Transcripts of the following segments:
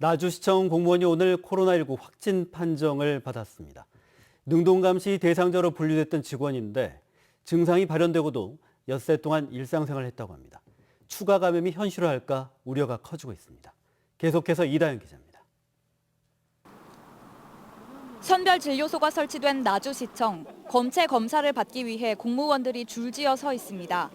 나주시청 공무원이 오늘 코로나19 확진 판정을 받았습니다. 능동감시 대상자로 분류됐던 직원인데 증상이 발현되고도 엿새 동안 일상생활을 했다고 합니다. 추가 감염이 현실화할까 우려가 커지고 있습니다. 계속해서 이다영 기자입니다. 선별진료소가 설치된 나주시청, 검체 검사를 받기 위해 공무원들이 줄지어 서 있습니다.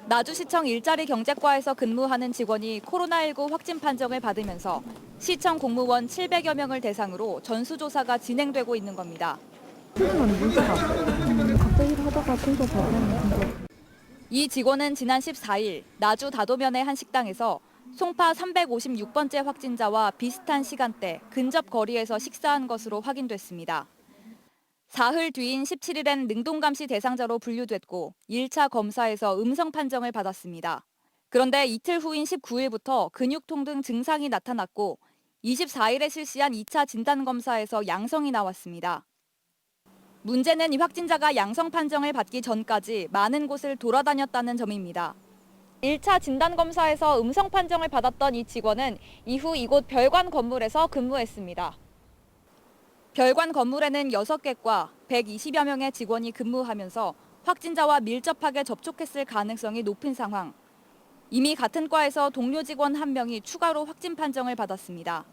나주시청 일자리 경제과에서 근무하는 직원이 코로나19 확진 판정을 받으면서 시청 공무원 700여 명을 대상으로 전수조사가 진행되고 있는 겁니다. 갑자기 하다가 통보 받았는데. 이 직원은 지난 14일 나주 다도면의 한 식당에서 송파 356번째 확진자와 비슷한 시간대 근접 거리에서 식사한 것으로 확인됐습니다. 사흘 뒤인 17일엔 능동감시 대상자로 분류됐고 1차 검사에서 음성 판정을 받았습니다. 그런데 이틀 후인 19일부터 근육통 등 증상이 나타났고 24일에 실시한 2차 진단검사에서 양성이 나왔습니다. 문제는 이 확진자가 양성 판정을 받기 전까지 많은 곳을 돌아다녔다는 점입니다. 1차 진단검사에서 음성 판정을 받았던 이 직원은 이후 이곳 별관 건물에서 근무했습니다. 별관 건물에는 6개 과 120여 명의 직원이 근무하면서 확진자와 밀접하게 접촉했을 가능성이 높은 상황. 이미 같은 과에서 동료 직원 1명이 추가로 확진 판정을 받았습니다.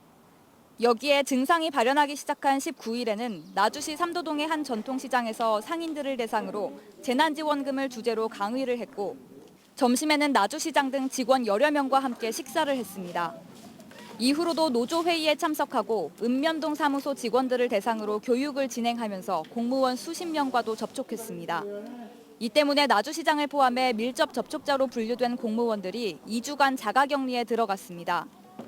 여기에 증상이 발현하기 시작한 19일에는 나주시 삼도동의 한 전통시장에서 상인들을 대상으로 재난지원금을 주제로 강의를 했고 점심에는 나주시장 등 직원 여러 명과 함께 식사를 했습니다. 이후로도 노조회의에 참석하고 읍면동 사무소 직원들을 대상으로 교육을 진행하면서 공무원 수십 명과도 접촉했습니다. 이 때문에 나주시장을 포함해 밀접 접촉자로 분류된 공무원들이 2주간 자가격리에 들어갔습니다.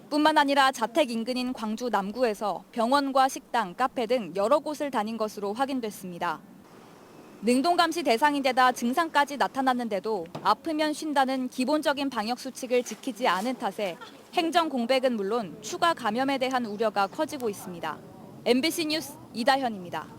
뿐만 아니라 자택 인근인 광주 남구에서 병원과 식당, 카페 등 여러 곳을 다닌 것으로 확인됐습니다. 능동감시 대상인데다 증상까지 나타났는데도 아프면 쉰다는 기본적인 방역 수칙을 지키지 않은 탓에 행정 공백은 물론 추가 감염에 대한 우려가 커지고 있습니다. MBC 뉴스 이다현입니다.